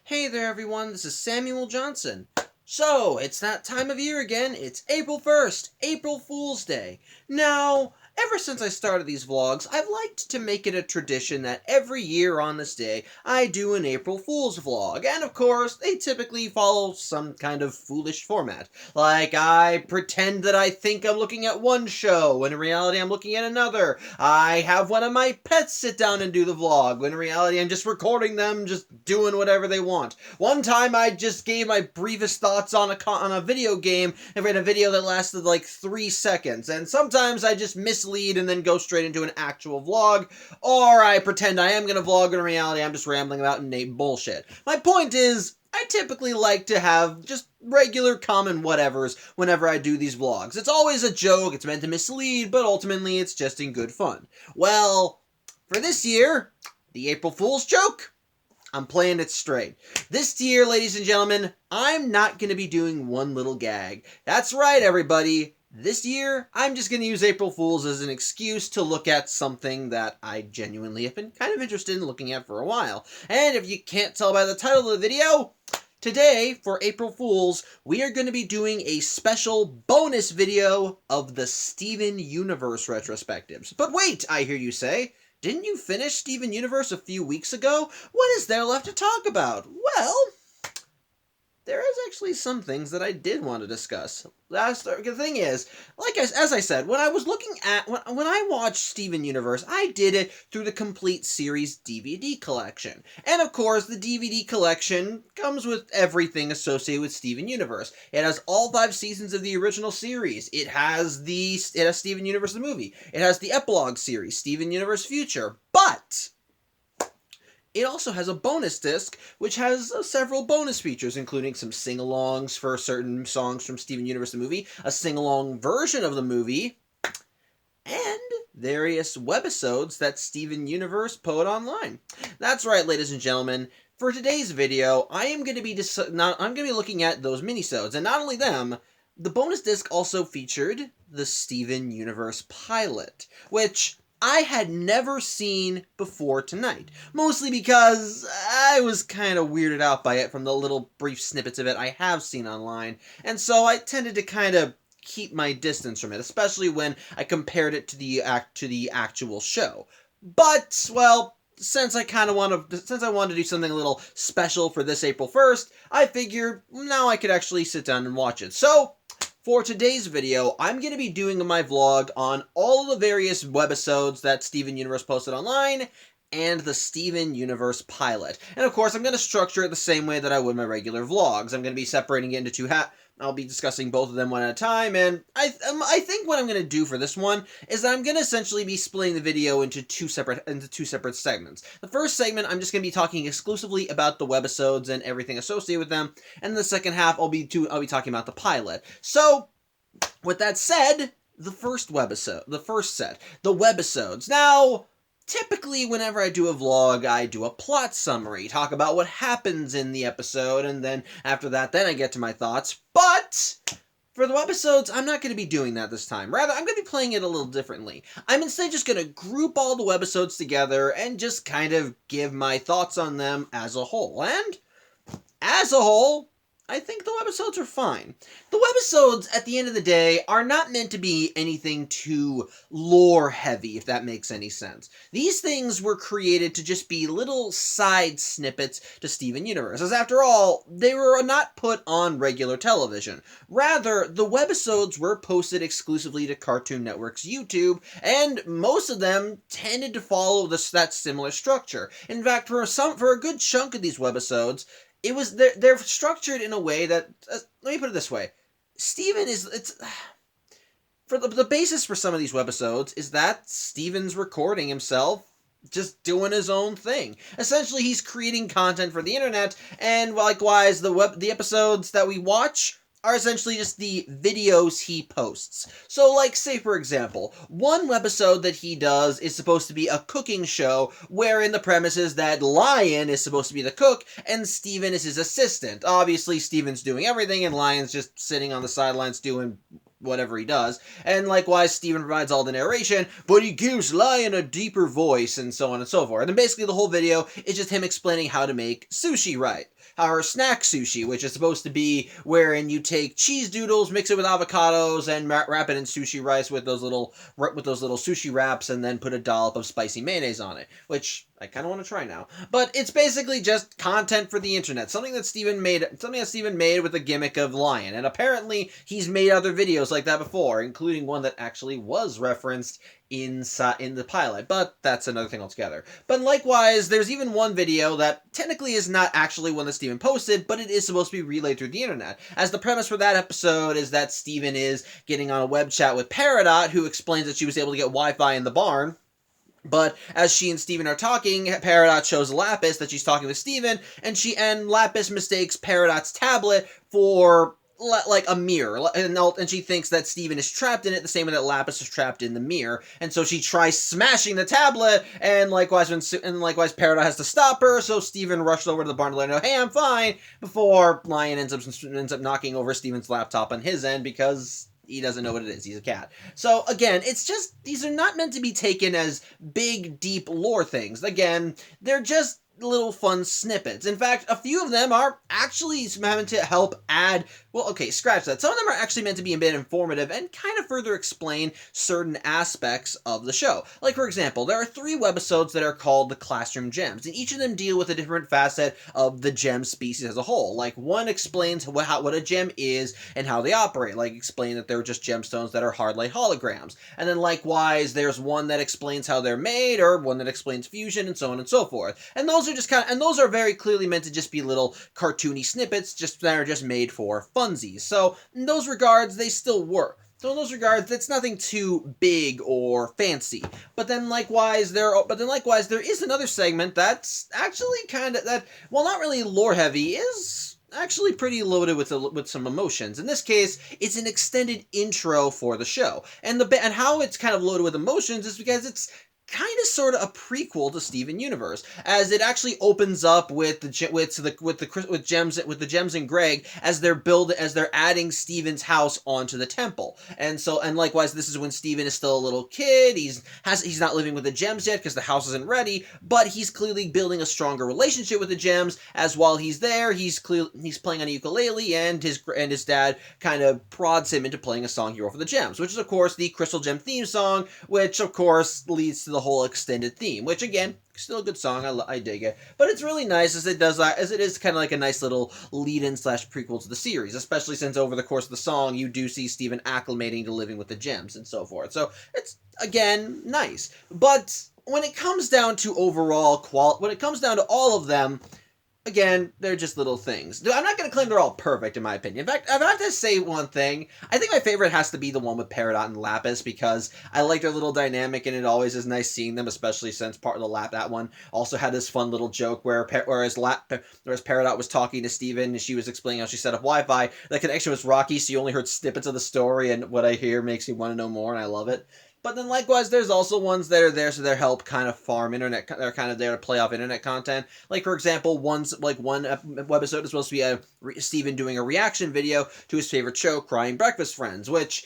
Hey there everyone, this is Samuel Johnson. So, it's that time of year again, it's April 1st, April Fool's Day. Now, ever since I started these vlogs, I've liked to make it a tradition that every year on this day, I do an April Fool's vlog. And of course, they typically follow some kind of foolish format. Like, I pretend that I think I'm looking at one show, when in reality I'm looking at another. I have one of my pets sit down and do the vlog, when in reality I'm just recording them, just doing whatever they want. One time I just gave my briefest thoughts on a video game and read a video that lasted like 3 seconds. And sometimes I just mislead and then go straight into an actual vlog, or I pretend I am going to vlog, and in reality I'm just rambling about innate bullshit. My point is, I typically like to have just regular common whatevers whenever I do these vlogs. It's always a joke, it's meant to mislead, but ultimately it's just in good fun. Well, for this year, the April Fool's joke, I'm playing it straight. This year, ladies and gentlemen, I'm not going to be doing one little gag. That's right, everybody. This year, I'm just going to use April Fools as an excuse to look at something that I genuinely have been kind of interested in looking at for a while. And if you can't tell by the title of the video, today, for April Fools, we are going to be doing a special bonus video of the Steven Universe retrospectives. But wait, I hear you say, didn't you finish Steven Universe a few weeks ago? What is there left to talk about? Well, there is actually some things that I did want to discuss. The thing is, as I said, when I was looking at, when I watched Steven Universe, I did it through the complete series DVD collection. And of course, the DVD collection comes with everything associated with Steven Universe. It has all 5 seasons of the original series. It has Steven Universe the movie. It has the epilogue series, Steven Universe Future. But it also has a bonus disc, which has several bonus features, including some sing-alongs for certain songs from Steven Universe the movie, a sing-along version of the movie, and various webisodes that Steven Universe put online. That's right, ladies and gentlemen. For today's video, I'm going to be looking at those mini-sodes, and not only them, the bonus disc also featured the Steven Universe pilot, which I had never seen before tonight, mostly because I was kind of weirded out by it from the little brief snippets of it I have seen online, and so I tended to kind of keep my distance from it, especially when I compared it to the actual show. But, well, since I wanted to do something a little special for this April 1st, I figured now I could actually sit down and watch it. So, for today's video, I'm going to be doing my vlog on all of the various webisodes that Steven Universe posted online, and the Steven Universe pilot. And of course, I'm going to structure it the same way that I would my regular vlogs. I'm going to be separating it into 2 I'll be discussing both of them one at a time, and I think what I'm going to do for this one is that I'm going to essentially be splitting the video into two separate segments. The first segment, I'm just going to be talking exclusively about the webisodes and everything associated with them, and the second half, I'll be talking about the pilot. So, with that said, the first set, the webisodes. Now, typically, whenever I do a vlog, I do a plot summary, talk about what happens in the episode, and then after that, then I get to my thoughts. But for the webisodes, I'm not going to be doing that this time. Rather, I'm going to be playing it a little differently. I'm instead just going to group all the webisodes together and just kind of give my thoughts on them as a whole. And as a whole, I think the webisodes are fine. The webisodes, at the end of the day, are not meant to be anything too lore-heavy, if that makes any sense. These things were created to just be little side snippets to Steven Universe, as after all, they were not put on regular television. Rather, the webisodes were posted exclusively to Cartoon Network's YouTube, and most of them tended to follow that similar structure. In fact, for a good chunk of these webisodes, they're structured in a way that, let me put it this way, for the basis for some of these webisodes is that Steven's recording himself just doing his own thing. Essentially, he's creating content for the internet, and likewise, the episodes that we watch are essentially just the videos he posts. So, like, say for example, one webisode that he does is supposed to be a cooking show, wherein the premise is that Lion is supposed to be the cook, and Steven is his assistant. Obviously, Steven's doing everything, and Lion's just sitting on the sidelines doing whatever he does. And likewise, Steven provides all the narration, but he gives Lion a deeper voice, and so on and so forth. And then basically the whole video is just him explaining how to make sushi right. Our snack sushi, which is supposed to be wherein you take cheese doodles, mix it with avocados, and wrap it in sushi rice with those little sushi wraps, and then put a dollop of spicy mayonnaise on it, which I kind of want to try now. But it's basically just content for the internet, something that Steven made with the gimmick of Lion, and apparently he's made other videos like that before, including one that actually was referenced in the pilot, but that's another thing altogether. But likewise, there's even one video that technically is not actually one that Steven posted, but it is supposed to be relayed through the internet, as the premise for that episode is that Steven is getting on a web chat with Peridot, who explains that she was able to get Wi-Fi in the barn. But as she and Steven are talking, Peridot shows Lapis that she's talking with Steven, and Lapis mistakes Peridot's tablet for like a mirror, and she thinks that Steven is trapped in it the same way that Lapis is trapped in the mirror, and so she tries smashing the tablet, and likewise Peridot has to stop her, so Steven rushed over to the barn to let her know, hey, I'm fine, before Lion ends up knocking over Steven's laptop on his end, because he doesn't know what it is. He's a cat. So, again, it's just, these are not meant to be taken as big, deep lore things. Again, they're just little fun snippets. In fact, a few of them are actually meant to help add, well, okay, scratch that. Some of them are actually meant to be a bit informative and kind of further explain certain aspects of the show. Like, for example, there are 3 webisodes that are called the Classroom Gems, and each of them deal with a different facet of the gem species as a whole. Like, one explains what a gem is and how they operate, like explain that they're just gemstones that are hard like holograms. And then likewise, there's one that explains how they're made, or one that explains fusion, and so on and so forth. And those are very clearly meant to just be little cartoony snippets that are just made for funsies. So in those regards, they still work. So in those regards, it's nothing too big or fancy. But then likewise, there is another segment that's actually while not really lore heavy, is actually pretty loaded with some emotions. In this case, it's an extended intro for the show, and how it's kind of loaded with emotions is because it's kind of sort of a prequel to Steven Universe, as it actually opens up with the Gems and Greg as they're adding Steven's house onto the temple. And likewise, this is when Steven is still a little kid. He's not living with the Gems yet because the house isn't ready, but he's clearly building a stronger relationship with the Gems, as while he's there, he's playing on a ukulele, and his dad kind of prods him into playing a song Hero for the Gems, which is of course the Crystal Gem theme song, which of course leads to the whole extended theme, which again, still a good song. I dig it, but it's really nice as it is kind of like a nice little lead-in / prequel to the series, especially since over the course of the song you do see Steven acclimating to living with the Gems and so forth. So it's again nice, but when it comes down to when it comes down to all of them, again, they're just little things. I'm not going to claim they're all perfect, in my opinion. In fact, if I have to say one thing, I think my favorite has to be the one with Peridot and Lapis, because I like their little dynamic, and it always is nice seeing them, especially since part of that one also had this fun little joke whereas Peridot was talking to Steven, and she was explaining how she set up Wi-Fi. The connection was rocky, so you only heard snippets of the story, and what I hear makes me want to know more, and I love it. But then likewise, there's also ones that are there so they help kind of farm internet. They're kind of there to play off internet content. Like, for example, one webisode is supposed to be Steven doing a reaction video to his favorite show, Crying Breakfast Friends, which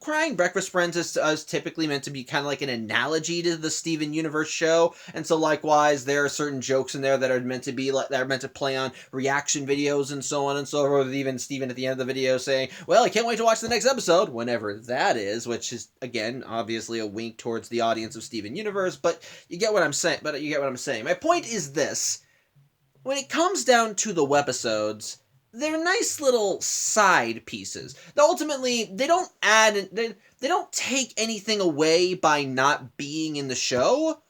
Crying Breakfast Friends is typically meant to be kind of like an analogy to the Steven Universe show, and so likewise there are certain jokes in there that are meant to play on reaction videos and so on and so forth, with even Steven at the end of the video saying, well, I can't wait to watch the next episode, whenever that is, which is again obviously a wink towards the audience of Steven Universe, but you get what I'm saying. My point is this: when it comes down to the webisodes, they're nice little side pieces. Ultimately, they don't take anything away by not being in the show,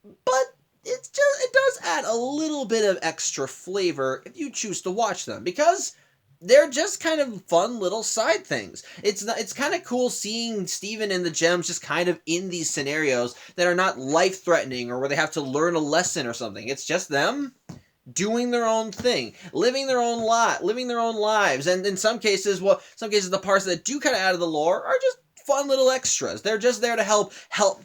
but it does add a little bit of extra flavor if you choose to watch them, because they're just kind of fun little side things. It's kind of cool seeing Steven and the Gems just kind of in these scenarios that are not life-threatening or where they have to learn a lesson or something. It's just them doing their own thing, living their own lives, and in some cases the parts that do kind of add of the lore are just fun little extras. They're just there to help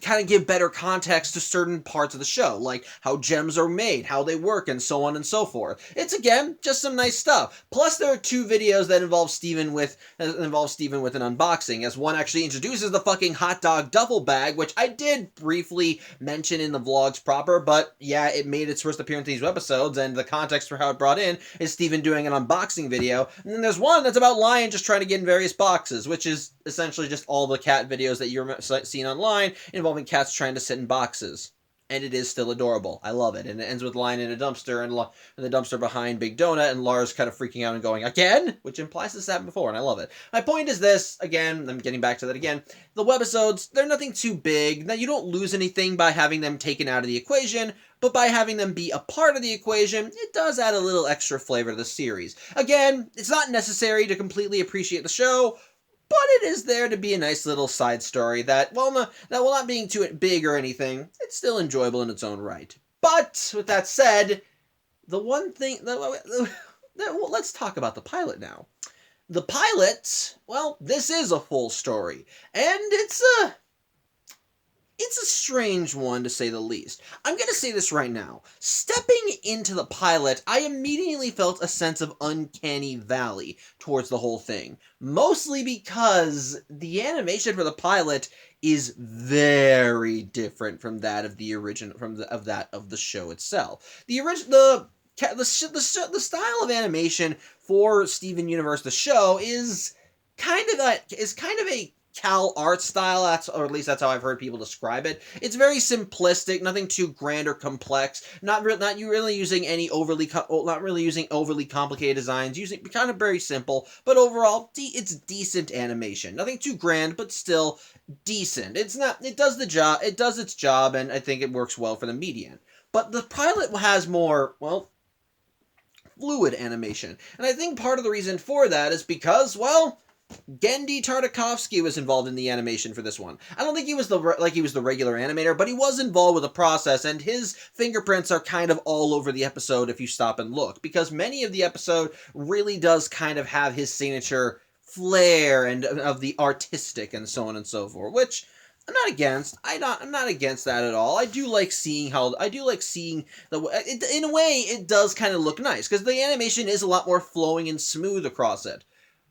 kind of give better context to certain parts of the show, like how gems are made, how they work, and so on and so forth. It's, again, just some nice stuff. Plus, there are 2 videos that involve Steven with an unboxing, as one actually introduces the fucking hot dog duffel bag, which I did briefly mention in the vlogs proper, but yeah, it made its first appearance in these episodes, and the context for how it brought in is Steven doing an unboxing video. And then there's one that's about Lion just trying to get in various boxes, which is essentially just all the cat videos that you're seeing online involving cats trying to sit in boxes. And it is still adorable. I love it. And it ends with Lion in a dumpster, and the dumpster behind Big Donut, and Lars kind of freaking out and going, again? Which implies this happened before, and I love it. My point is this, again, I'm getting back to that again, the webisodes, they're nothing too big. Now, you don't lose anything by having them taken out of the equation, but by having them be a part of the equation, it does add a little extra flavor to the series. Again, it's not necessary to completely appreciate the show, but it is there to be a nice little side story that, while not being too big or anything, it's still enjoyable in its own right. But, with that said, the one thing... let's talk about the pilot now. The pilot, well, this is a full story, and it's a strange one, to say the least. I'm going to say this right now. Stepping into the pilot, I immediately felt a sense of uncanny valley towards the whole thing. Mostly because the animation for the pilot is very different from that of the original, of the show itself. The style of animation for Steven Universe the show is kind of a Cal art style, or at least that's how I've heard people describe it. It's very simplistic, nothing too grand or complex. Not really using overly complicated designs. Using kind of very simple, but overall, it's decent animation. Nothing too grand, but still decent. It does the job. It does its job, and I think it works well for the median. But the pilot has more, well, fluid animation, and I think part of the reason for that is because, well, Genndy Tartakovsky was involved in the animation for this one. I don't think he was the regular animator, but he was involved with the process, and his fingerprints are kind of all over the episode if you stop and look, because many of the episode really does kind of have his signature flair and of the artistic and so on and so forth, which I'm not against. I'm not against that at all. I do like seeing in a way, it does kind of look nice, because the animation is a lot more flowing and smooth across it.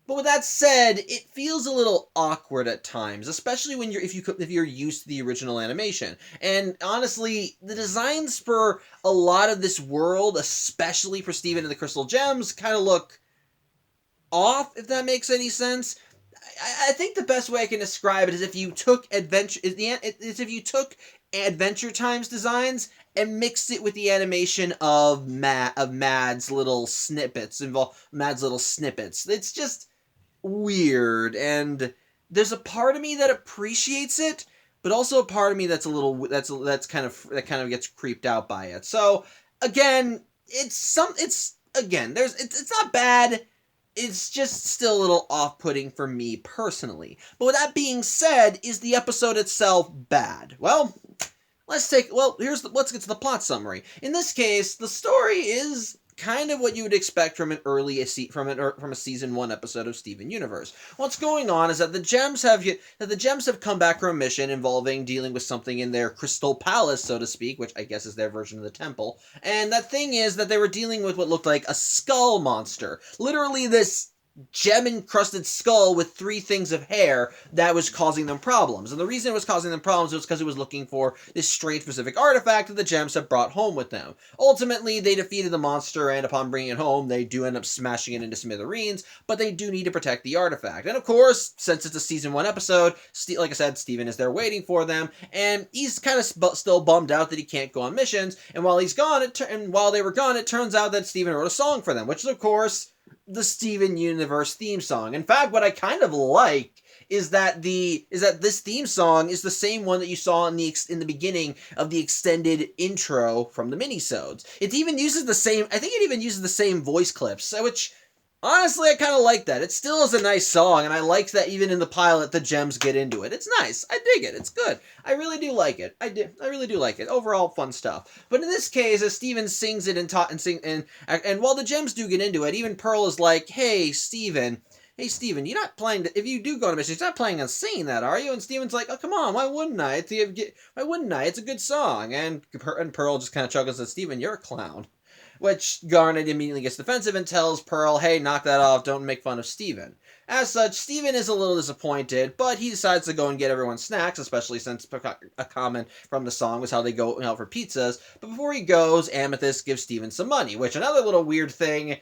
But with that said, it feels a little awkward at times, especially when if you're used to the original animation. And honestly, the designs for a lot of this world, especially for Steven and the Crystal Gems, kind of look off, if that makes any sense. I think the best way I can describe it is if you took Adventure Time's designs and mixed it with the animation of Mad's little snippets. It's just weird, and there's a part of me that appreciates it, but also a part of me that's kind of gets creeped out by it. So again, it's not bad. It's just still a little off-putting for me personally. But with that being said, is the episode itself bad? Well, let's get to the plot summary. In this case, the story is kind of what you would expect from a season 1 episode of Steven Universe. What's going on is that the gems have come back from a mission involving dealing with something in their crystal palace, so to speak, which I guess is their version of the temple. And that thing is that they were dealing with what looked like a skull monster. Literally this gem-encrusted skull with 3 things of hair that was causing them problems. And the reason it was causing them problems was because it was looking for this strange specific artifact that the gems have brought home with them. Ultimately, they defeated the monster, and upon bringing it home, they do end up smashing it into smithereens, but they do need to protect the artifact. And of course, since it's a season 1 episode, like I said, Steven is there waiting for them, and he's kind of still bummed out that he can't go on missions, and while they were gone, it turns out that Steven wrote a song for them, which is, of course, the Steven Universe theme song. In fact, what I kind of like is that this theme song is the same one that you saw in the beginning of the extended intro from the Mini-Sodes. It even uses the same voice clips, which honestly I kind of like that. It still is a nice song, and I like that even in the pilot the gems get into it. It's nice. I dig it. It's good. I really do like it. I really do like it. Overall, fun stuff. But in this case, as Steven sings it and while the gems do get into it, even Pearl is like, "Hey, Steven, hey, Steven, you're not planning if you do go on a mission, you're not planning on singing that, are you? And Steven's like, oh, come on, why wouldn't I? Why wouldn't I? It's a good song. And Pearl just kind of chuckles and says, Steven, you're a clown. Which Garnet immediately gets defensive and tells Pearl, hey, knock that off, don't make fun of Steven. As such, Steven is a little disappointed, but he decides to go and get everyone snacks, especially since a comment from the song was how they go out for pizzas. But before he goes, Amethyst gives Steven some money, which another little weird thing,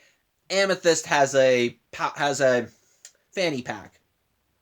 Amethyst has a fanny pack.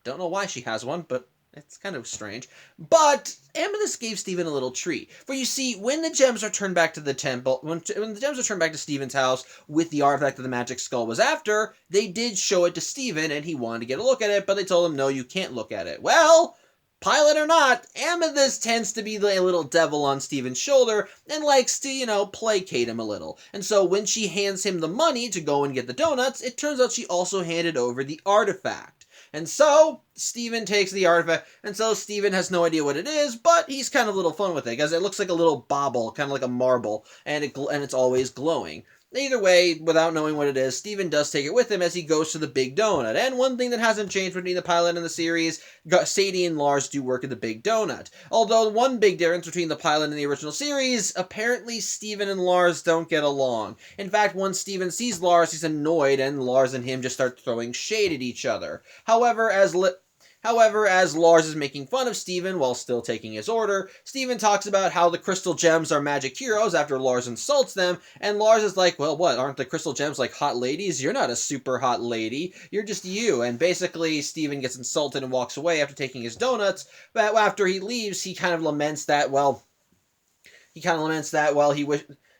Don't know why she has one, but it's kind of strange. But Amethyst gave Steven a little treat. For you see, when the gems are turned back to the temple, when the gems are turned back to Steven's house with the artifact that the magic skull was after, they did show it to Steven and he wanted to get a look at it, but they told him, no, you can't look at it. Well, pilot or not, Amethyst tends to be the little devil on Steven's shoulder and likes to, placate him a little. And so when she hands him the money to go and get the donuts, it turns out she also handed over the artifact. And so, Steven takes the artifact, and so Steven has no idea what it is, but he's kind of a little fun with it, because it looks like a little bauble, kind of like a marble, and it's always glowing. Either way, without knowing what it is, Steven does take it with him as he goes to the Big Donut. And one thing that hasn't changed between the pilot and the series, Sadie and Lars do work at the Big Donut. Although one big difference between the pilot and the original series, apparently Steven and Lars don't get along. In fact, once Steven sees Lars, he's annoyed, and Lars and him just start throwing shade at each other. However, as Lars is making fun of Steven while still taking his order, Steven talks about how the crystal gems are magic heroes after Lars insults them, and Lars is like, well, what, aren't the crystal gems like hot ladies? You're not a super hot lady, you're just you. And basically, Steven gets insulted and walks away after taking his donuts, but after he leaves, he kind of laments that,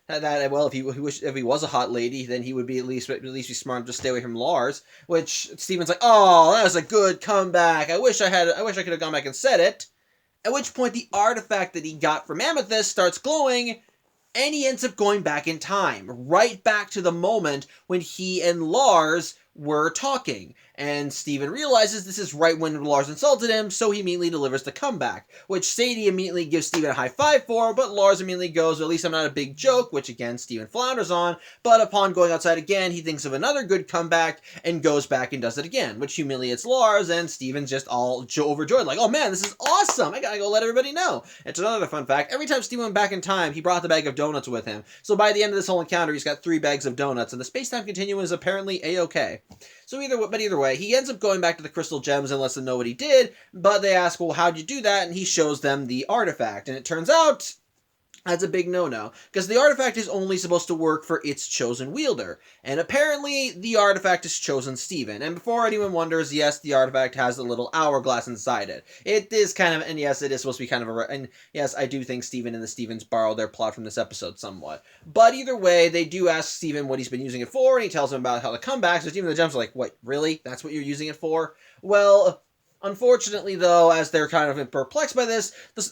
if he was a hot lady, then he would be at least be smart enough to stay away from Lars. Which Steven's like, oh, that was a good comeback. I wish I could have gone back and said it. At which point the artifact that he got from Amethyst starts glowing, and he ends up going back in time, right back to the moment when he and Lars were talking. And Steven realizes this is right when Lars insulted him, so he immediately delivers the comeback, which Sadie immediately gives Steven a high five for, but Lars immediately goes, well, at least I'm not a big joke, which again, Steven flounders on, but upon going outside again, he thinks of another good comeback and goes back and does it again, which humiliates Lars, and Steven's just all overjoyed, like, oh man, this is awesome, I gotta go let everybody know. It's another fun fact, every time Steven went back in time, he brought the bag of donuts with him, so by the end of this whole encounter, he's got 3 bags of donuts, and the space-time continuum is apparently a-okay. So either way, he ends up going back to the crystal gems and lets them know what he did, but they ask, well, how'd you do that? And he shows them the artifact, and it turns out that's a big no-no, because the artifact is only supposed to work for its chosen wielder, and apparently the artifact has chosen Steven. And before anyone wonders, yes, the artifact has a little hourglass inside it. It is kind of, and yes, it is supposed to be kind of and yes, I do think Steven and the Stevens borrowed their plot from this episode somewhat. But either way, they do ask Steven what he's been using it for, and he tells them about how the comebacks, so Steven and the Gems are like, what, really? That's what you're using it for? Well, unfortunately, though, as they're kind of perplexed by this, the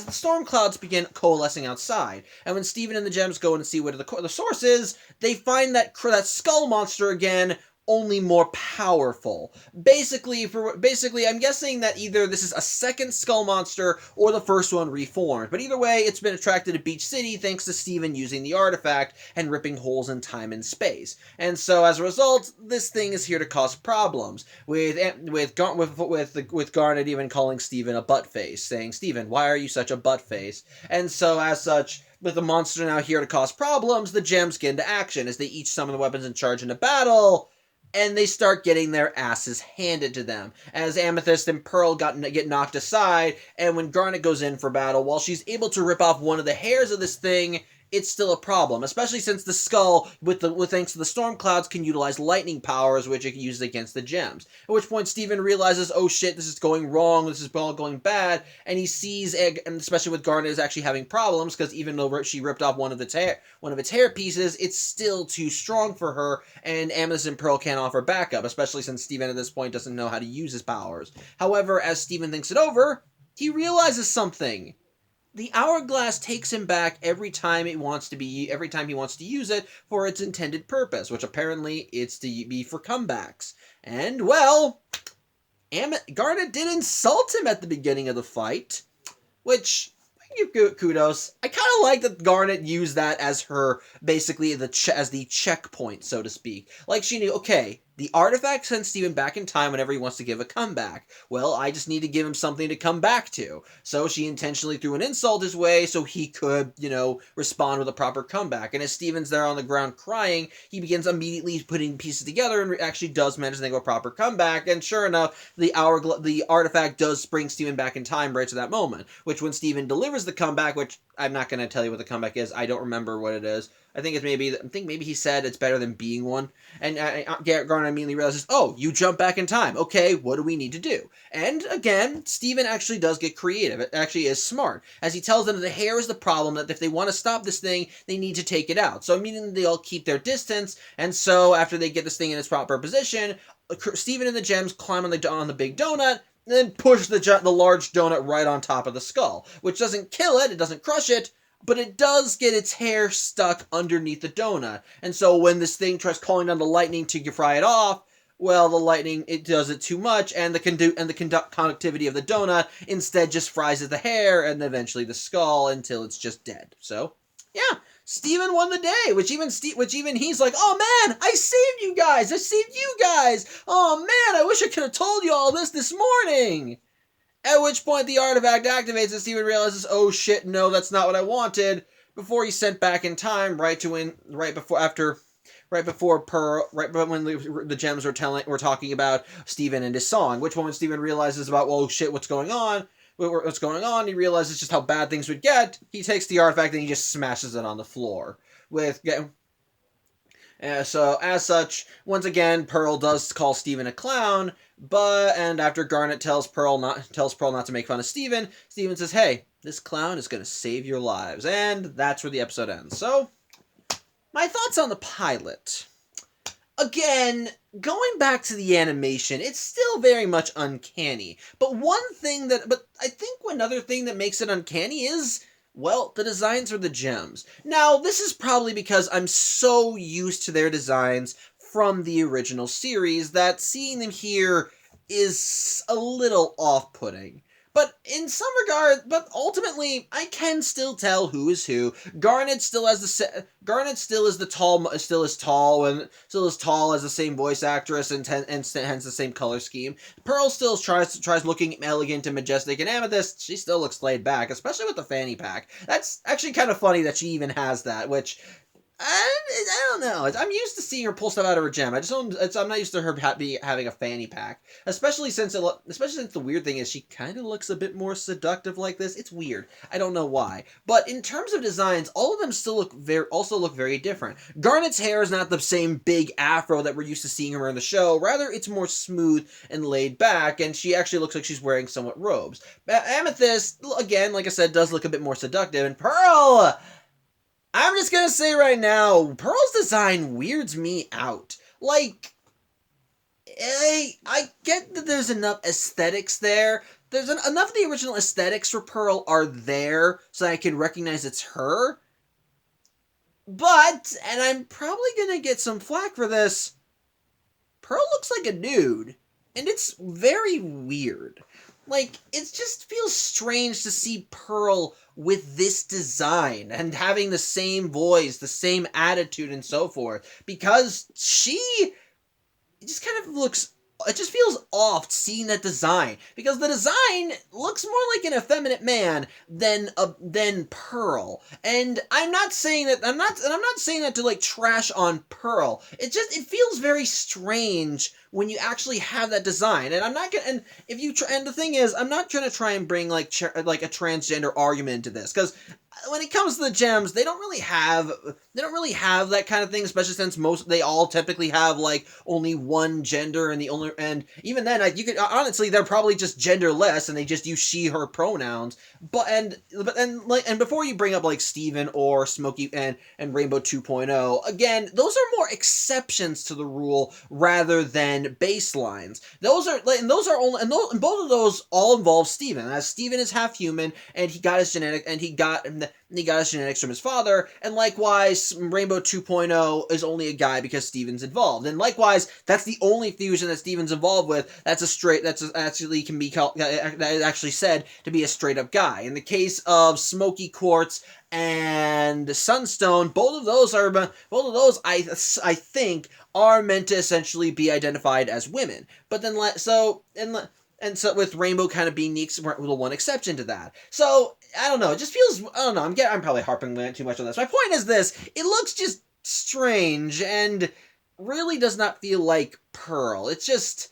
storm clouds begin coalescing outside, and when Steven and the Gems go and see what the source is, they find that skull monster again, only more powerful. Basically, I'm guessing that either this is a second skull monster or the first one reformed. But either way, it's been attracted to Beach City thanks to Steven using the artifact and ripping holes in time and space. And so, as a result, this thing is here to cause problems. With Garnet even calling Steven a butt face, saying, "Steven, why are you such a butt face?" And so, as such, with the monster now here to cause problems, the Gems get into action as they each summon the weapons and charge into battle. And they start getting their asses handed to them, as Amethyst and Pearl get knocked aside, and when Garnet goes in for battle, while she's able to rip off one of the hairs of this thing, it's still a problem, especially since the skull, thanks to the storm clouds, can utilize lightning powers, which it can use against the Gems. At which point Steven realizes, oh shit, this is going wrong, this is all going bad, and he sees, and especially with Garnet is actually having problems, because even though she ripped off one of its hair pieces, it's still too strong for her, and Amethyst and Pearl can't offer backup, especially since Steven at this point doesn't know how to use his powers. However, as Steven thinks it over, he realizes something. The hourglass takes him back every time he wants to use it for its intended purpose, which apparently it's to be for comebacks. And, well, Garnet did insult him at the beginning of the fight, which, give kudos. I kind of like that Garnet used that as her, basically, as the checkpoint, so to speak. Like, she knew, okay, the artifact sends Steven back in time whenever he wants to give a comeback. Well, I just need to give him something to come back to. So she intentionally threw an insult his way so he could, respond with a proper comeback. And as Steven's there on the ground crying, he begins immediately putting pieces together and actually does manage to make a proper comeback. And sure enough, the artifact does bring Steven back in time right to that moment. Which, when Steven delivers the comeback, which I'm not going to tell you what the comeback is, I don't remember what it is. I think maybe he said it's better than being one. And Garnet immediately realizes, oh, you jump back in time. Okay, what do we need to do? And again, Steven actually does get creative. It actually is smart. As he tells them that the hair is the problem, that if they want to stop this thing, they need to take it out. So immediately they all keep their distance. And so after they get this thing in its proper position, Steven and the gems climb on the big donut, and then push the large donut right on top of the skull. Which doesn't kill it, it doesn't crush it, but it does get its hair stuck underneath the donut. And so when this thing tries calling down the lightning to fry it off, well, the lightning, it does it too much, and the conductivity of the donut instead just fries at the hair and eventually the skull until it's just dead. So, yeah, Steven won the day, which even he's like, oh man, I saved you guys! I saved you guys! Oh man, I wish I could have told you all this morning! At which point the artifact activates and Steven realizes, oh shit, no, that's not what I wanted, before he's sent back in time right when the gems were talking about Steven and his song, which when Steven realizes about, well, shit, what's going on, he realizes just how bad things would get. He takes the artifact and he just smashes it on the floor. So, as such, once again, Pearl does call Steven a clown, and after Garnet tells Pearl not to make fun of Steven says, hey, this clown is going to save your lives. And that's where the episode ends. So, my thoughts on the pilot. Again, going back to the animation, it's still very much uncanny. But I think another thing that makes it uncanny is, well, the designs for the gems. Now, this is probably because I'm so used to their designs from the original series that seeing them here is a little off-putting. But in some regard, ultimately, I can still tell who is who. Garnet still is tall as the same voice actress and hence the same color scheme. Pearl still tries looking elegant and majestic, and Amethyst, she still looks laid back, especially with the fanny pack. That's actually kind of funny that she even has that, which I don't know. I'm used to seeing her pull stuff out of her gem. I'm not used to her having a fanny pack, especially since the weird thing is she kind of looks a bit more seductive like this. It's weird. I don't know why. But in terms of designs, all of them still look very different. Garnet's hair is not the same big afro that we're used to seeing her in the show. Rather, it's more smooth and laid back, and she actually looks like she's wearing somewhat robes. Amethyst, again, like I said, does look a bit more seductive, and Pearl, I'm just gonna say right now, Pearl's design weirds me out. Like, I get that there's enough aesthetics there. There's enough of the original aesthetics for Pearl are there so I can recognize it's her. But, and I'm probably gonna get some flack for this, Pearl looks like a dude. And it's very weird. Like, it just feels strange to see Pearl with this design and having the same voice, the same attitude, and so forth. Because it just feels off seeing that design. Because the design looks more like an effeminate man than Pearl. And I'm not saying that to like trash on Pearl. It feels very strange when you actually have that design. And I'm not gonna, and the thing is, I'm not gonna try and bring like a transgender argument into this, because when it comes to the gems, they don't really have that kind of thing, especially since they all typically have like only one gender, and even then, like, you could honestly, they're probably just genderless and they just use she her pronouns. But before you bring up like Steven or Smokey and Rainbow 2.0, again, those are more exceptions to the rule rather than baselines. Both of those all involve Steven, as Steven is half human and he got his genetic, and and he got his genetics from his father, and likewise, Rainbow 2.0 is only a guy because Steven's involved, and likewise, that's the only fusion that Steven's involved with, actually can be called, that is actually said to be a straight-up guy. In the case of Smoky Quartz and Sunstone, both of those I think are meant to essentially be identified as women. But then and so with Rainbow kind of being the one exception to that. So I don't know. It just feels, I don't know. I'm probably harping too much on this. My point is this: it looks just strange and really does not feel like Pearl. It's just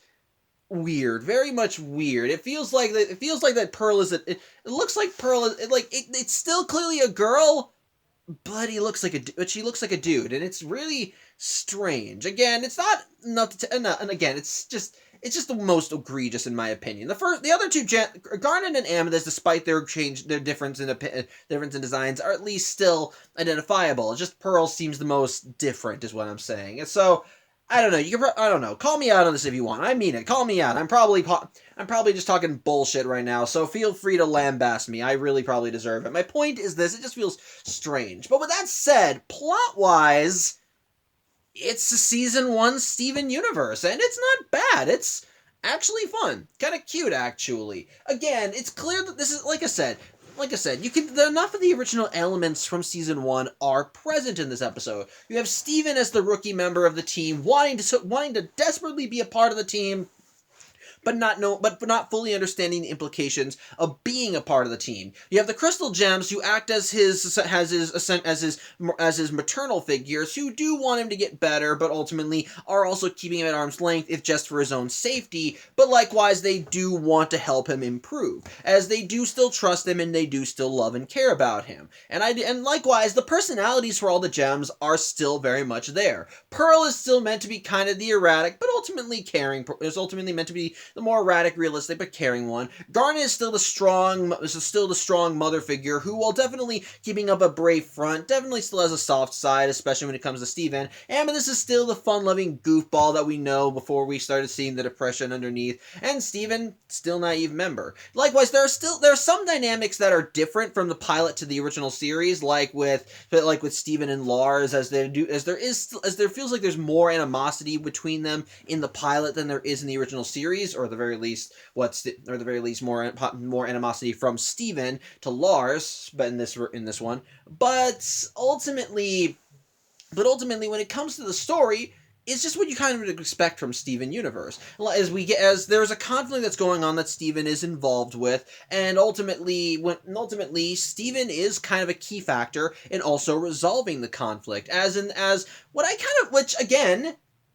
weird, very much weird. It feels like that Pearl is it looks like Pearl is it's still clearly a girl, but she looks like a dude, and it's really strange. Again, it's not enough to and again, it's just the most egregious in my opinion. The other two, Garnet and Amethyst, despite their difference in designs, are at least still identifiable. It's just Pearl seems the most different, is what I'm saying. And so I don't know. I don't know. Call me out on this if you want. I mean it. Call me out. I'm probably just talking bullshit right now, so feel free to lambast me. I really probably deserve it. My point is this: it just feels strange. But with that said, plot-wise, it's a season 1 Steven universe, and it's not bad. It's actually fun. Kind of cute, actually. Again, it's clear that this is, like I said, enough of the original elements from season 1 are present in this episode. You have Steven as the rookie member of the team, wanting to desperately be a part of the team, but not fully understanding the implications of being a part of the team. You have the Crystal Gems, who act as his maternal figures, who do want him to get better, but ultimately are also keeping him at arm's length, if just for his own safety. But likewise, they do want to help him improve, as they do still trust him and they do still love and care about him. And likewise, the personalities for all the gems are still very much there. Pearl is still meant to be kind of the erratic, but ultimately caring. Is ultimately meant to be the more erratic, realistic, but caring one. Garnet is still the strong mother figure who, while definitely keeping up a brave front, definitely still has a soft side, especially when it comes to Steven. Amethyst is still the fun-loving goofball that we know before we started seeing the depression underneath, and Steven, still naive member. Likewise, there are some dynamics that are different from the pilot to the original series, like with Steven and Lars, as there feels like there's more animosity between them in the pilot than there is in the original series, or at the very least more animosity from Steven to Lars, but in this one. But ultimately, when it comes to the story, it's just what you kind of expect from Steven Universe. As there's a conflict that's going on that Steven is involved with, and ultimately Steven is kind of a key factor in also resolving the conflict. Which again,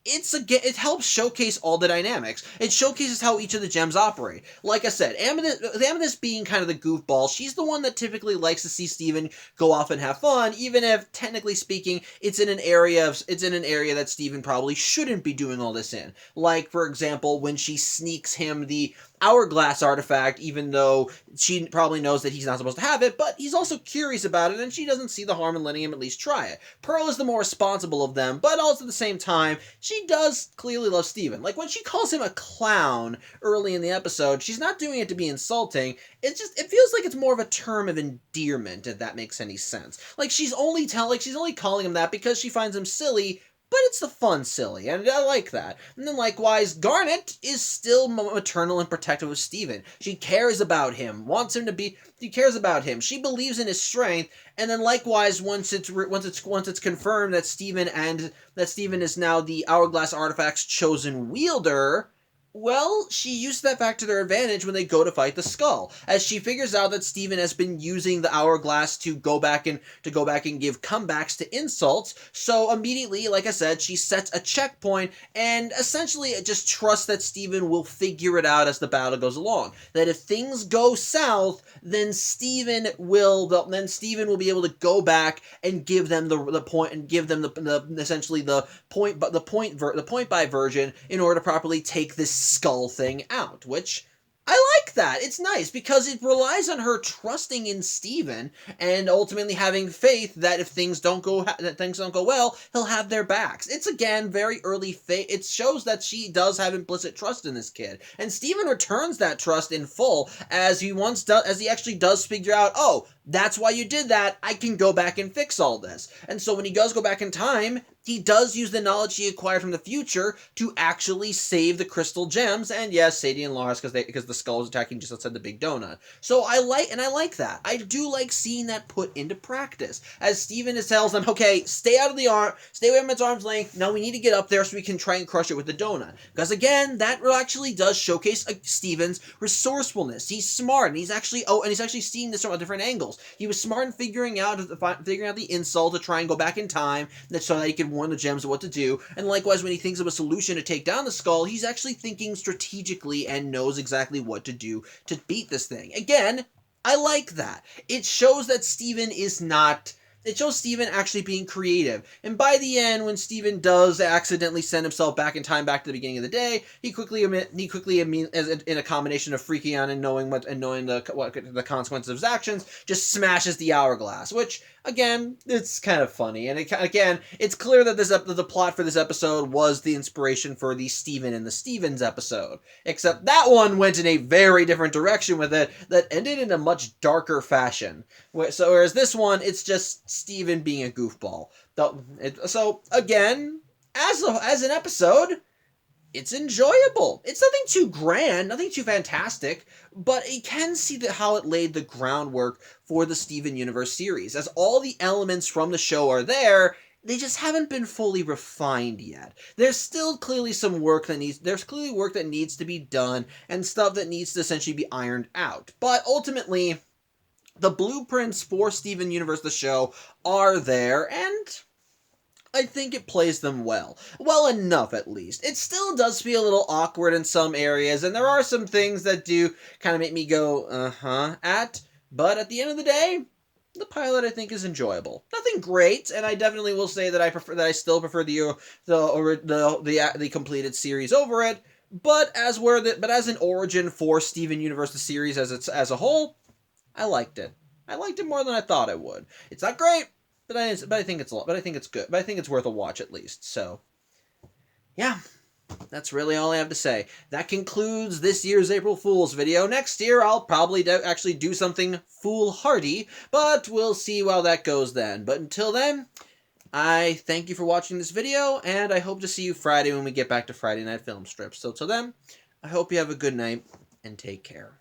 it helps showcase all the dynamics. It showcases how each of the gems operate. Like I said, Amethyst being kind of the goofball, she's the one that typically likes to see Steven go off and have fun, even if, technically speaking, it's in an area that Steven probably shouldn't be doing all this in. Like, for example, when she sneaks him the hourglass artifact, even though she probably knows that he's not supposed to have it, but he's also curious about it, and she doesn't see the harm in letting him at least try it. Pearl is the more responsible of them, but also at the same time, she does clearly love Steven. Like, when she calls him a clown early in the episode, she's not doing it to be insulting. It feels like it's more of a term of endearment, if that makes any sense. Like, she's only calling him that because she finds him silly, but it's the fun silly, and I like that. And then likewise, Garnet is still maternal and protective of Steven. She cares about him, she cares about him. She believes in his strength, and then likewise, once it's confirmed that Steven is now the Hourglass Artifact's chosen wielder, well, she used that fact to their advantage when they go to fight the Skull, as she figures out that Steven has been using the Hourglass to go back and give comebacks to insults. So immediately, like I said, she sets a checkpoint and essentially just trusts that Steven will figure it out as the battle goes along. That if things go south, then Steven will be able to go back and give them the point, and give them the point by version in order to properly take this Skull thing out, which I like that. It's nice because it relies on her trusting in Steven and ultimately having faith that if things don't go well, he'll have their backs. It's again very early faith. It shows that she does have implicit trust in this kid, and Steven returns that trust in full as he actually does figure out, oh, that's why you did that. I can go back and fix all this. And so when he does go back in time, he does use the knowledge he acquired from the future to actually save the crystal gems, and yes, Sadie and Lars, because the skull is attacking just outside the big donut. So I like that. I do like seeing that put into practice. As Steven tells them, okay, stay away from its arm's length. Now we need to get up there so we can try and crush it with the donut. Because again, that actually does showcase Steven's resourcefulness. He's smart, and he's actually seeing this from different angles. He was smart in figuring out the insult to try and go back in time, so that he could warn the gems of what to do. And likewise, when he thinks of a solution to take down the skull, he's actually thinking strategically and knows exactly what to do to beat this thing. Again, I like that. It shows that Steven is not... It shows Steven actually being creative. And by the end, when Steven does accidentally send himself back in time, back to the beginning of the day, he quickly, in a combination of freaking out and knowing the consequences of his actions, just smashes the hourglass. Which, again, it's kind of funny. And again, it's clear that the plot for this episode was the inspiration for the Steven and the Stevens episode. Except that one went in a very different direction with it that ended in a much darker fashion. Whereas this one, it's just Steven being a goofball. So, again, as an episode, it's enjoyable. It's nothing too grand, nothing too fantastic, but you can see how it laid the groundwork for the Steven Universe series. As all the elements from the show are there, they just haven't been fully refined yet. There's still clearly work that needs to be done, and stuff that needs to essentially be ironed out. But ultimately, the blueprints for Steven Universe, the show, are there, and I think it plays them well. Well enough, at least. It still does feel a little awkward in some areas, and there are some things that do kind of make me go, but at the end of the day, the pilot, I think, is enjoyable. Nothing great, and I definitely will say that I still prefer the completed series over it, but as an origin for Steven Universe, the series as a whole, I liked it. I liked it more than I thought I would. It's not great, but I think it's good. But I think it's worth a watch at least. So, yeah, that's really all I have to say. That concludes this year's April Fool's video. Next year, I'll probably actually do something foolhardy, but we'll see how that goes then. But until then, I thank you for watching this video, and I hope to see you Friday when we get back to Friday Night Film Strips. So till then, I hope you have a good night, and take care.